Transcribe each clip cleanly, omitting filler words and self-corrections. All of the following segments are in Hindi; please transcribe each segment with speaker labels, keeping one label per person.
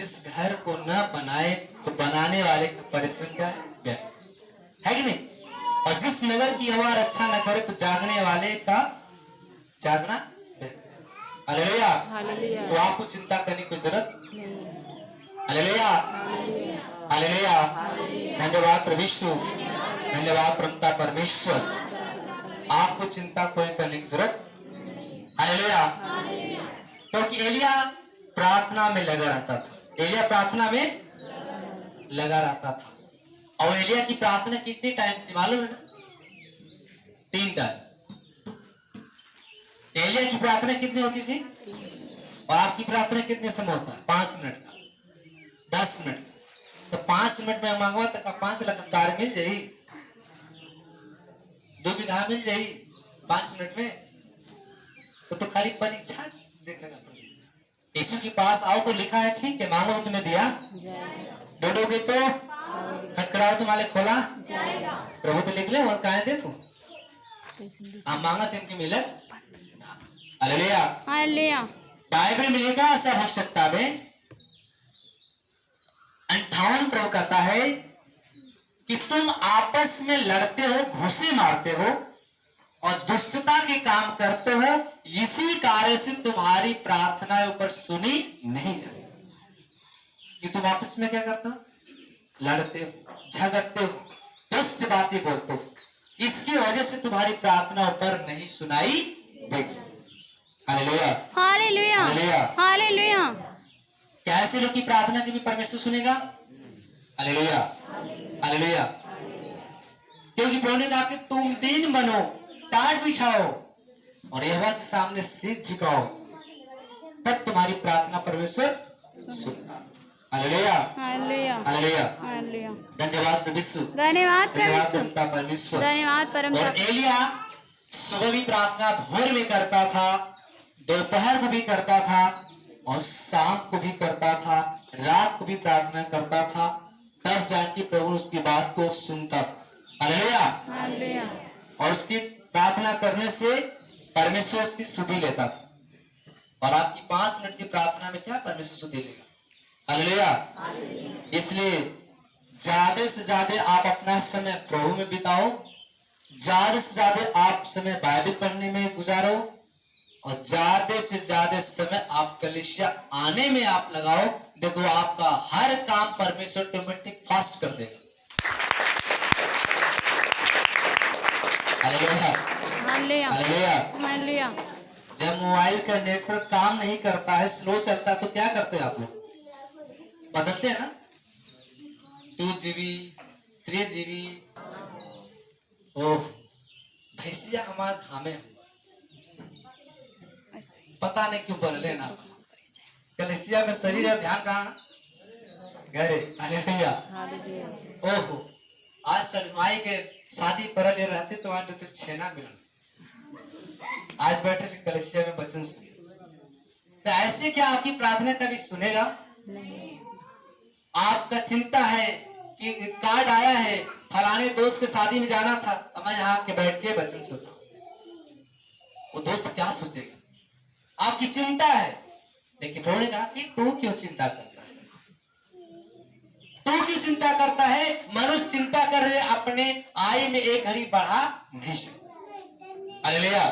Speaker 1: जिस घर को न बनाए तो बनाने वाले का परिश्रम क्या है, व्यर्थ है कि नहीं। और जिस नगर की हवा रक्षा न करे तो जागने वाले का जागना व्यर्थ। हालेलुया। तो आपको चिंता करने की जरूरत नहीं। Hallelujah, hallelujah. धन्यवाद प्रभु यीशु, धन्यवाद परमपिता परमेश्वर। आपको चिंता कोई करने की जरूरत। हालेलुया। क्योंकि एलिया प्रार्थना में लगा रहता था। एलिया प्रार्थना में लगा रहता था। और एलिया की प्रार्थना कितने टाइम थी मालूम है ना? 3 टाइम। एलिया की प्रार्थना कितनी होती थी? और आपकी प्रार्थना कितने समय होता है? 5 मिनट का, 10 मिनट। तो 5 मिनट में मांगवा तो 5 लाख कार मिल जाई, 2 बीघा मिल जाई 5 मिनट में। तो खाली परीक्षा देखने का। यीशु के पास आओ तो लिखा है ठीक है, मांगो तो तुम्हें दिया, ढूंढोगे तो, खटखटाओ तो माले खोला जाएगा। प्रभु तो लिख ले और कहे दे तू हम मांगा तुमके मिलत। Hallelujah,
Speaker 2: hallelujah.
Speaker 1: बाइबल में लिखा है सब हो सकता है। 58 प्रभु कहता है कि तुम आपस में लड़ते हो, घूसे मारते हो और दुष्टता के काम करते हो, इसी कार्य से तुम्हारी प्रार्थना ऊपर सुनी नहीं जाती। कि तुम आपस में क्या करते हो? लड़ते हो, झगड़ते हो, दुष्ट बातें बोलते हो, इसकी वजह से तुम्हारी प्रार्थना ऊपर नहीं सुनाई देगी। Hallelujah,
Speaker 2: hallelujah,
Speaker 1: hallelujah,
Speaker 2: hallelujah.
Speaker 1: क्या ऐसे लोग की प्रार्थना की भी परमेश्वर सुनेगा? Hallelujah, hallelujah. क्योंकि प्रभु ने कहा कि तुम दीन बनो, टाट बिछाओ और यहोवा के सामने सिर झुकाओ, तब तुम्हारी प्रार्थना परमेश्वर सुनेगा। Hallelujah,
Speaker 2: hallelujah,
Speaker 1: hallelujah.
Speaker 2: हालेलुया।
Speaker 1: धन्यवाद प्रभु यीशु,
Speaker 2: धन्यवाद
Speaker 1: धन्यवाद
Speaker 2: परमेश्वर,
Speaker 1: परमेश्वर।
Speaker 2: धन्यवाद
Speaker 1: और
Speaker 2: परमेश्वर।
Speaker 1: एलिया सुबह भी प्रार्थना भोर में करता था, दोपहर को भी करता था और शाम को भी करता था, रात को भी प्रार्थना करता था। तब जाके प्रभु उसकी बात को सुनता था। Hallelujah,
Speaker 2: hallelujah.
Speaker 1: और उसकी प्रार्थना करने से परमेश्वर उसकी सुधि लेता था। और आपकी 5 मिनट की प्रार्थना में क्या परमेश्वर सुधि लेगा? हालेलुया। इसलिए ज्यादा से ज्यादा आप अपना समय प्रभु में बिताओ, ज्यादा से ज्यादा आप समय बाइबल पढ़ने में गुजारो और ज्यादा से ज्यादा समय आप कलीसिया आने में आप लगाओ। देखो आपका हर काम परमेश्वर ऑटोमेटिक फास्ट कर देगा। Hallelujah,
Speaker 2: hallelujah,
Speaker 1: hallelujah.
Speaker 2: हालेलुया।
Speaker 1: जब मोबाइल का नेटवर्क काम नहीं करता है, स्लो चलता है, तो क्या करते हैं आप लोग? बदलते हैं ना, 2 GB 3 GB। ओह भैंसिया हमारे खामे, पता नहीं क्यों बदले ना। कलिसिया में शरीर है, ध्यान कहाँ? घरे। हालेलुया, ओहो आज सलमाई के शादी पर ले रहते तो आज तो छेना मिलन, आज बैठे कलिसिया में वचन सुने। तो ऐसे क्या आपकी प्रार्थना कभी सुनेगा? आपका चिंता है कि कार्ड आया है, फलाने दोस्त के शादी में जाना था, अब मैं यहाँ के बैठ के वचन सुन रहा हूं। वो दोस्त क्या सोचेगा? आपकी चिंता है। लेकिन प्रभु ने कहा कि तू क्यों चिंता करता है? तू क्यों चिंता करता है? मनुष्य चिंता कर रहे अपने आय में एक घड़ी बढ़ा नहीं सकता। हालेलुया,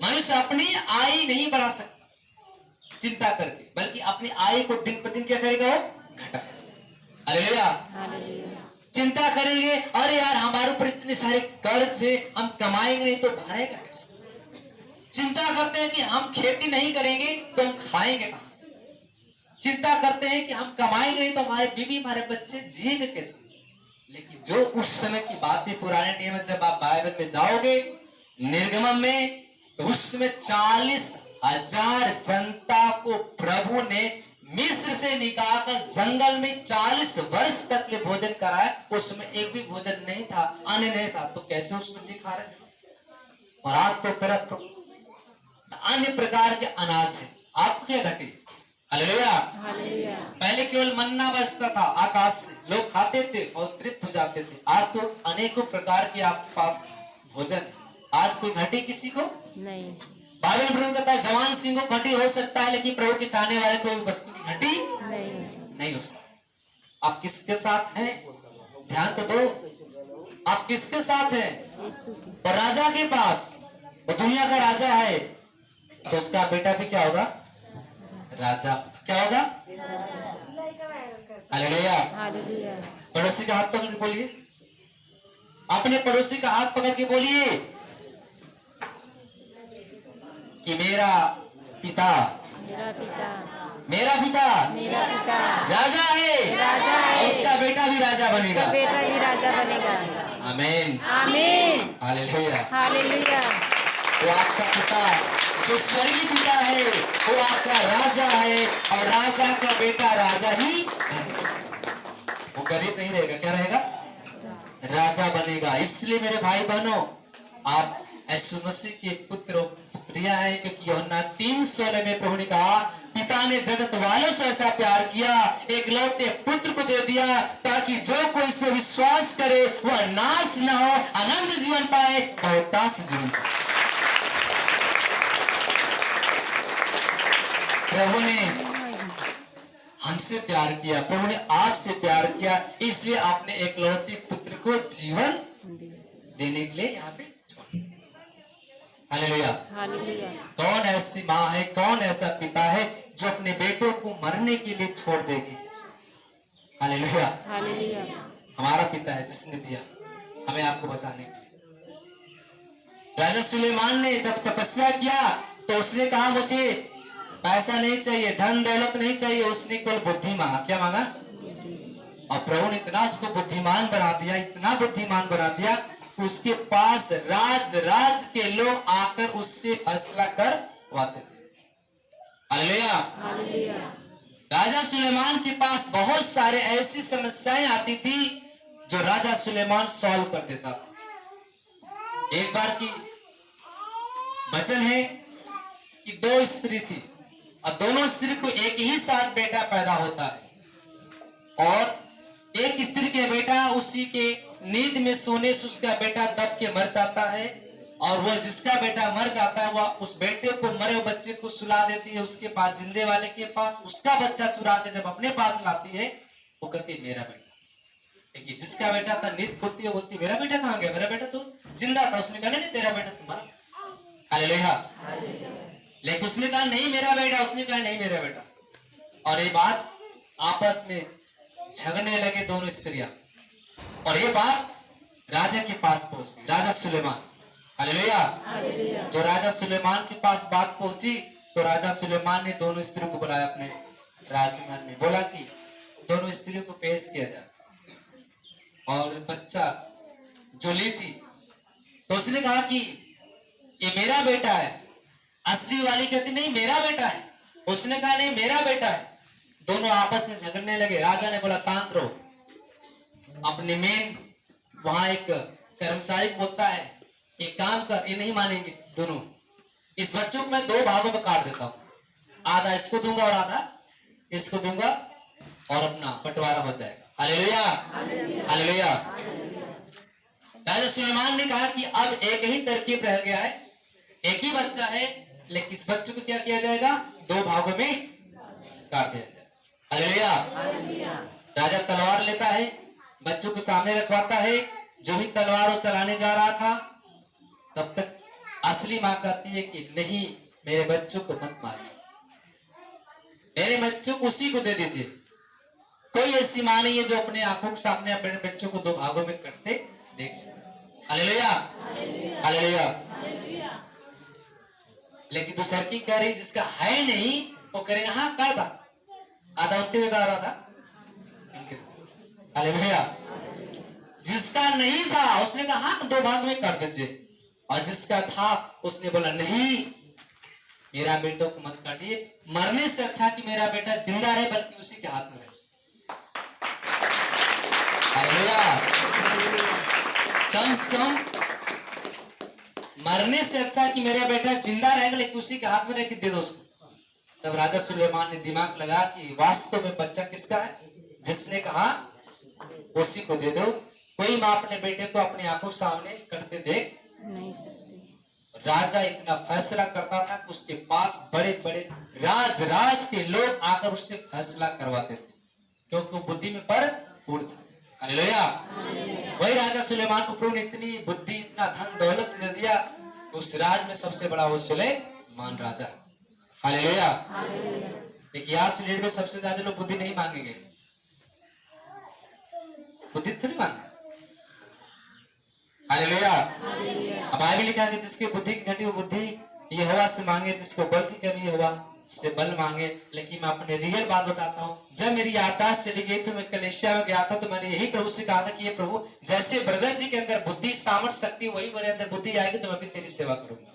Speaker 1: मनुष्य अपनी आय नहीं बढ़ा सकता चिंता करके, बल्कि अपनी आय को दिन पर दिन क्या करेगा? वो घटा। हालेलुया, चिंता करेंगे अरे यार हमारे ऊपर इतने सारे कर्ज है, हम कमाएंगे नहीं तो भरेगा कैसे? चिंता करते हैं कि हम खेती नहीं करेंगे तो हम खाएंगे कहां से? चिंता करते हैं कि हम कमाएंगे नहीं तो हमारे बीवी हमारे बच्चे जिएंगे कैसे? लेकिन जो उस समय की बातें पुराने नियम में जब आप बाइबल में जाओगे निर्गमन में, तो उस समय 40,000 जनता को प्रभु ने मिस्र से निकालकर जंगल में 40 वर्ष तक के भोजन कराया। उसमें एक भी भोजन नहीं था, अन्न नहीं था, तो कैसे उसमें जी खा रहे थे? और आज तो तरफ अन्य प्रकार के अनाज है, आपको क्या घटे? हालेलुया, पहले केवल मन्ना बरसता था आकाश से, लोग खाते थे और तृप्त हो जाते थे। आज तो अनेकों प्रकार के आपके पास भोजन है। आज कोई घटे किसी को नहीं। बाइबल प्रभु कहता है जवान सिंह को घटी हो सकता है, लेकिन प्रभु के चाहने वाले कोई वस्तु की घटी नहीं हो सकती। आप किसके साथ हैं? ध्यान तो दो, आप किसके साथ हैं? और राजा के पास, वो दुनिया का राजा है, तो उसका बेटा भी क्या होगा? राजा। क्या होगा? हालेलुया। पड़ोसी का हाथ पकड़ के बोलिए, अपने पड़ोसी का हाथ पकड़ के बोलिए कि मेरा पिता राजा है, और उसका बेटा भी राजा बनेगा। आमीन
Speaker 2: आमीन।
Speaker 1: हालेलुया। वो आपका पिता जो स्वर्गीय पिता है, वो आपका राजा है, और राजा का बेटा राजा ही वो गरीब नहीं रहेगा। क्या रहेगा? राजा बनेगा। इसलिए मेरे भाई बहनों, आप यीशु मसीह के पुत्र प्रिया है, क्योंकि यूहन्ना 3:16 में प्रभु ने कहा पिता ने जगत वालों से ऐसा प्यार किया, एक लौटे पुत्र को दे दिया, ताकि जो कोई इसमें विश्वास करे वह नाश न हो, अनंत जीवन पाए, बहुताश जीवन पाए। प्रभु ने हमसे प्यार किया, प्रभु ने आपसे प्यार किया, इसलिए आपने एक लौटे पुत्र को जीवन देने के लिए यहाँ पे छोड़ा। हालेलुया। कौन ऐसी माँ है, कौन ऐसा पिता है जो अपने बेटों को मरने के लिए छोड़ देगी? हालेलुया। हमारा पिता है जिसने दिया हमें आपको बचाने के लिए। राजा सुलेमान ने जब तपस्या किया तो उसने कहा मुझे पैसा नहीं चाहिए, धन दौलत नहीं चाहिए, उसने केवल बुद्धि मांगा। क्या मांगा? और प्रभु ने इतना उसको बुद्धिमान बना दिया, इतना बुद्धिमान बना दिया, उसके पास राज के लोग आकर उससे फैसला करवाते थे। हालेलुया। राजा सुलेमान के पास बहुत सारे ऐसी समस्याएं आती थी जो राजा सुलेमान सॉल्व कर देता था। एक बार की वचन है कि 2 स्त्री थी, और दोनों स्त्री को एक ही साथ बेटा पैदा होता है, और एक स्त्री के बेटा उसी के नींद में सोने से उसका बेटा दब के मर जाता है, और वह जिसका बेटा मर जाता है वह उस बेटे को, मरे हुए बच्चे को सुला देती है उसके पास, जिंदे वाले के पास। उसका बच्चा चुरा के जब अपने पास लाती है, वो कहती है मेरा बेटा। लेकिन जिसका बेटा था नींद खुलती है, बोलती मेरा बेटा कहाँ गया, मेरा बेटा तो जिंदा था। उसने कहा नहीं तेरा बेटा तुम्हारा। हालेलुया। लेकिन उसने कहा नहीं मेरा बेटा, उसने कहा नहीं मेरा बेटा, और ये बात आपस में झगड़ने लगे दोनों स्त्रियां, और ये बात राजा के पास पहुंच गई, राजा सुलेमान। हालेलुया। तो राजा सुलेमान के पास बात पहुंची, तो राजा सुलेमान ने दोनों स्त्रियों को बुलाया अपने राजमहल में, बोला कि दोनों स्त्रियों को पेश किया जाए, और बच्चा जो ली थी तो उसने कहा कि ये मेरा बेटा है। असली वाली कहती नहीं मेरा बेटा है, उसने कहा नहीं मेरा बेटा है। दोनों आपस में झगड़ने लगे। राजा ने बोला शांत रहो, अपने मेन वहां एक कर्मचारी होता है, एक काम कर, ये नहीं मानेंगे दोनों, इस बच्चों को मैं 2 भागों में काट देता हूँ, आधा इसको दूंगा और आधा इसको दूंगा, और अपना बंटवारा हो जाएगा। हालेलुया। हालेलुया। राजा सुलेमान ने कहा कि अब एक ही तरकीब रह गया है, एक ही बच्चा है, लेकिन इस बच्चे को क्या किया जाएगा? 2 भागों में काट दिया जाएगा। हालेलुया। राजा तलवार लेता है, बच्चों को सामने रखवाता है, जो भी तलवार उस चलाने जा रहा था, तब तक असली मां कहती है कि नहीं मेरे बच्चों को मत मारिए, मेरे बच्चों को उसी को दे दीजिए। कोई ऐसी मां नहीं है जो अपने आंखों के सामने अपने बच्चों को 2 भागों में कटते देख सके। हालेलुया। हालेलुया। लेकिन दूसर की कह रही जिसका है नहीं वो करेगा हाँ कर दा, आधा उनके दे रहा था। हालेलुया। जिसका नहीं था उसने कहा हाँ 2 भाग में कर दीजिए, और जिसका था उसने बोला नहीं मेरा बेटों को मत काटिए, मरने से अच्छा कि मेरा बेटा जिंदा रहे बल्कि उसी के हाथ में रहे। हालेलुया। कम से कम मरने से अच्छा कि मेरा बेटा जिंदा रहेगा लेकिन उसी के हाथ में रह के दे दो उसको। तब राजा सुलेमान ने दिमाग लगा कि वास्तव में बच्चा किसका है, जिसने कहा उसी को दे दो। कोई माँ अपने बेटे को अपनी आंखों सामने करते देख नहीं सकती, और राजा इतना फैसला करता था कि उसके पास बड़े बड़े राज के लोग आकर उससे फैसला करवाते थे, क्योंकि वो बुद्धि में भरपूर था। हालेलुया। वही राजा सुलेमान को प्रभु ने इतनी बुद्धि, इतना धन दौलत दे दिया, उस राज में सबसे बड़ा वो सुलेमान राजा। हालेलुया। देखिए आज से डेट में सबसे ज्यादा लोग बुद्धि नहीं मांगेंगे, बुद्धि थोड़ी मांगे। हालेलुया। अब बाइबल लिखा है कि जिसकी बुद्धि की घटी वो बुद्धि यहोवा से मांगे, जिसको बल की कमी यहोवा से बल मांगे। लेकिन मैं अपने रियल बात बताता हूँ, जब मेरी याददाश्त चली गई तो मैं कलेशिया में गया था, तो मैंने यही प्रभु से कहा था कि ये प्रभु जैसे ब्रदर जी के अंदर बुद्धि सामर्थ शक्ति वही मेरे अंदर बुद्धि आएगी तो मैं भी तेरी सेवा करूंगा।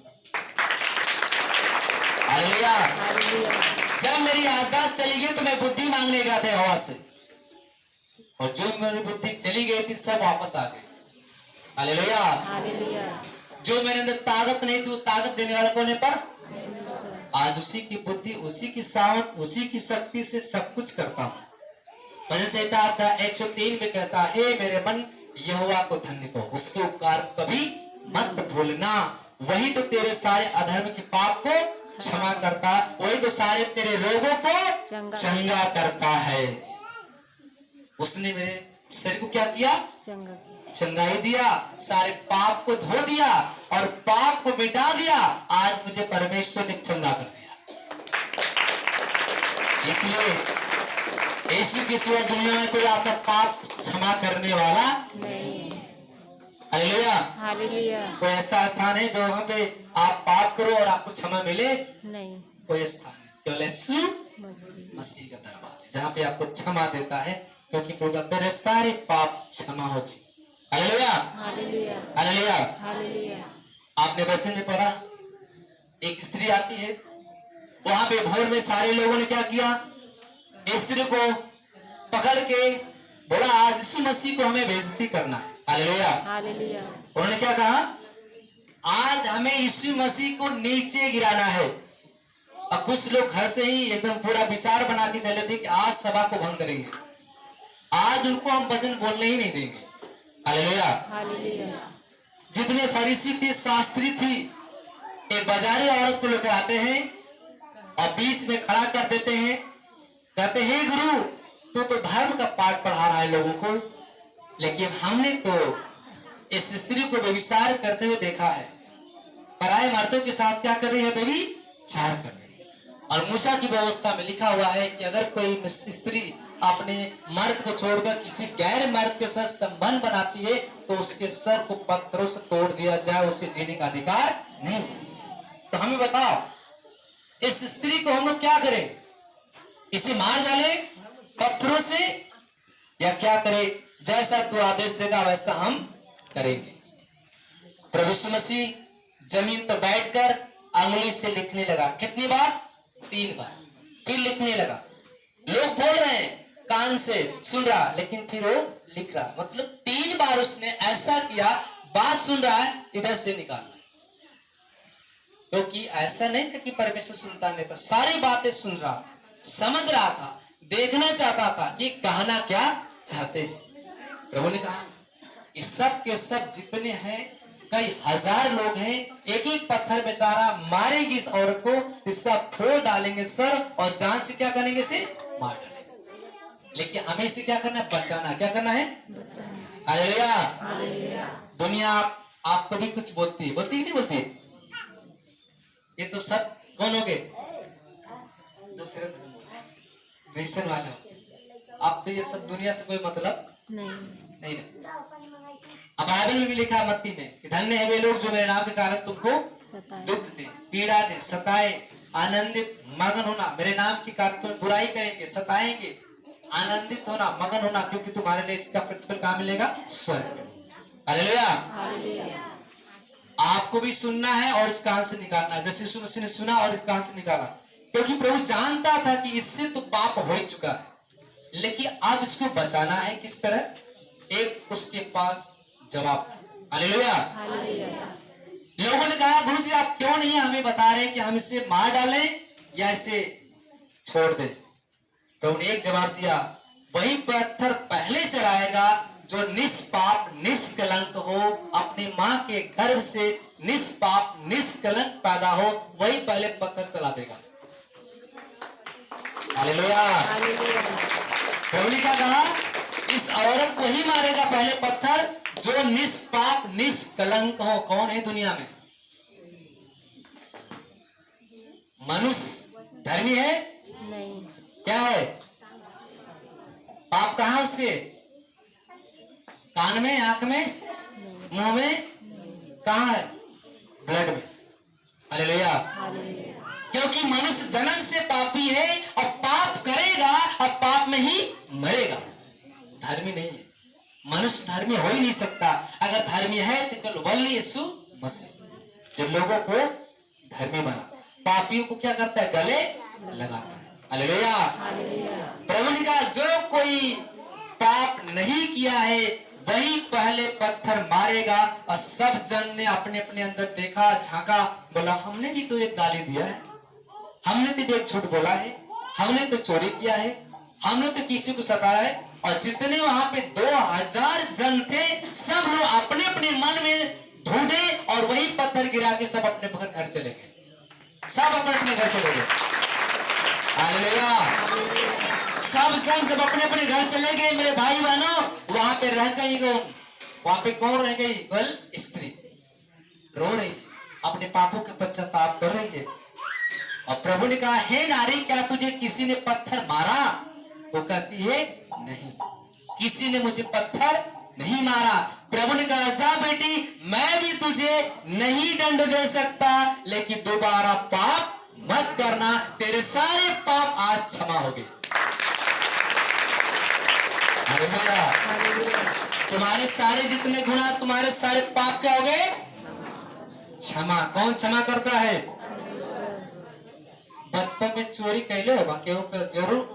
Speaker 1: हालेलुया। जब मेरी याददाश्त चली गई तो मैं बुद्धि मांगने गया था यहोवा से, और जो मेरी बुद्धि चली गई थी सब वापस आ गई। हालेलुया। जो मेरे अंदर ताकत नहीं थी, ताकत देने वाला कौन है? पर आज उसी की बुद्धि, उसी की सामर्थ, उसी की शक्ति से सब कुछ करता हूँ। भजन संहिता आता 103 में कहता है, हे मेरे मन यहोवा को धन्य कहो, उसके उपकार कभी मत भूलना, वही तो तेरे सारे अधर्म के पाप को क्षमा करता, वही तो सारे तेरे रोगों को चंगा करता है। उसने मेरे शरीर को क्या किया? चंगाई दिया, सारे पाप को धो दिया और पाप को मिटा दिया। आज मुझे परमेश्वर ने चंगा कर दिया। इसलिए यीशु के सिवा दुनिया में कोई आपका पाप क्षमा करने वाला नहीं। हालेलुया। हालेलुया। कोई ऐसा स्थान है जो वहां पे आप पाप करो और आपको क्षमा मिले? नहीं, कोई स्थान नहीं, केवल यीशु मसीह का दरबार है जहाँ पे आपको क्षमा देता है, क्योंकि पूरा तेरे सारे पाप क्षमा होगी। हालेलुया। हालेलुया। हालेलुया। आपने वचन में पढ़ा, एक स्त्री आती है, वहां पे भोर में सारे लोगों ने क्या किया? स्त्री को पकड़ के बोला आज यीशु मसीह को हमें बेइज्जती करना है। हालेलुया। हालेलुया। उन्होंने क्या कहा? आज हमें यीशु मसीह को नीचे गिराना है। अब कुछ लोग घर से ही एकदम पूरा विचार बना के चले थे कि आज सभा को भंग करेंगे, आज उनको हम वचन बोलने ही नहीं देंगे। हालेलुया। जितने फरीसी थे, शास्त्री थी, एक बाजारी औरत को लेकर आते हैं और बीच में खड़ा कर देते हैं, कहते हैं, हे गुरु तू तो धर्म का पाठ पढ़ा रहा है लोगों को, लेकिन हमने तो इस स्त्री को व्यभिचार करते हुए देखा है, पराये मर्दों के साथ क्या कर रही है? व्यभिचार कर रही है। और मूसा की व्यवस्था में लिखा हुआ है कि अगर कोई स्त्री अपने मर्द को छोड़कर किसी गैर मर्द के साथ संबंध बनाती है तो उसके सर को पत्थरों से तोड़ दिया जाए, उसे जीने का अधिकार नहीं। तो हमें बताओ, इस स्त्री को हम लोग क्या करें? इसे मार डाले पत्थरों से या क्या करें? जैसा तू आदेश देगा वैसा हम करेंगे। प्रभु यीशु मसीह जमीन पर बैठकर अंगुली से लिखने लगा। कितनी बार? 3 बार। फिर लिखने लगा। लोग बोल रहे हैं, कान से सुन रहा, लेकिन फिर वो लिख रहा। मतलब 3 बार उसने ऐसा किया, बात सुन रहा है, इधर से निकालना, क्योंकि ऐसा नहीं था कि परमेश्वर सुनता नहीं था, सारी बातें सुन रहा, समझ रहा था, देखना चाहता था कि कहना क्या चाहते हैं। प्रभु ने कहा कि सब के सब जितने हैं, कई हजार लोग हैं, एक एक पत्थर बेचारा मारेगी इस औरत को, इसका फोड़ डालेंगे सर और जान से क्या करेंगे? इसे मार डालेंगे। लेकिन हमें इसे क्या करना है? बचाना। क्या करना है? हालेलुया। दुनिया आपको भी कुछ बोलती है, बोलती है नहीं बोलती? ये तो सब कौन हो गए? दूसरे क्रिश्चियन वाले हो। आप तो ये सब दुनिया से कोई मतलब नहीं। अब बाइबल में भी लिखा है मत्ती में कि धन्य है वे लोग जो मेरे नाम के कारण तुमको दुख दे, पीड़ा दे, सताए, आनंदित मगन होना। मेरे नाम के कारण तुम बुराई करेंगे, सताएंगे, आनंदित होना, मगन होना, क्योंकि तुम्हारे लिए इसका प्रतिफल कहाँ मिलेगा? स्वर्ग। हालेलुया। आपको भी सुनना है और इस कान से निकालना है, जैसे यीशु मसीह ने सुना और इस कान से निकाला, क्योंकि प्रभु जानता था कि इससे तो पाप हो ही चुका है, लेकिन अब इसको बचाना है। किस तरह? एक उसके पास जवाब था। हालेलुया। लोगों ने कहा, गुरु जी आप क्यों नहीं हमें बता रहे कि हम इसे मार डालें या इसे छोड़ दें? प्रभु ने एक जवाब दिया, वही पत्थर पहले चलाएगा जो निष्पाप निष्कलंक हो, अपनी मां के गर्भ से निष्पाप निष्कलंक पैदा हो, वही पहले पत्थर चला देगा। हालेलुया। प्रभु ने क्या कहा? इस औरत को ही मारेगा पहले पत्थर जो निष्पाप निष्कलंक हो। कौन है दुनिया में? मनुष्य धर्मी है?
Speaker 2: नहीं।
Speaker 1: क्या है? पाप कहाँ उसके? कान में, आंख में, मुंह में? कहाँ है? ब्लड में। हालेलुया। क्योंकि मनुष्य जन्म से पापी है और पाप करेगा और पाप में ही मरेगा। धर्मी नहीं है। मनुष्य धर्मी हो ही नहीं सकता। अगर धर्मी है तो केवल यीशु मसीह जो लोगों को धर्मी बना, पापियों को क्या करता है? गले लगाता है। हालेलुया। प्रभु ने कहा जो कोई पाप नहीं किया है वही पहले पत्थर मारेगा। और सब जन ने अपने अपने अंदर देखा, झांका, बोला हमने भी तो एक गाली दिया है, हमने तो एक झूठ बोला है, हमने तो चोरी किया है, हमने तो किसी को सताया है। और जितने वहां पे 2000 जन थे, सब लोग अपने अपने मन में ढूंढे और वही पत्थर गिरा के सब अपने घर चले गए। सब अपने अपने घर चले गए। हालेलुया। सब जन जब अपने अपने घर चले गए, मेरे भाई बहनों, वहां पे रह गई कौन? वहां पे कौन रह गई? केवल स्त्री रो रही, अपने पापों के पश्चाताप कर रही है। और प्रभु ने कहा हे नारी, क्या तुझे किसी ने पत्थर मारा? वो कहती है नहीं, किसी ने मुझे पत्थर नहीं मारा। प्रभु ने कहा जा बेटी, मैं भी तुझे नहीं दंड दे सकता, लेकिन दोबारा पाप मत करना, तेरे सारे पाप आज क्षमा हो गए। तुम्हारे सारे जितने गुनाह, तुम्हारे सारे पाप क्या हो गए? क्षमा। कौन क्षमा करता है? बचपन में चोरी कैले हो, केहू के जरूर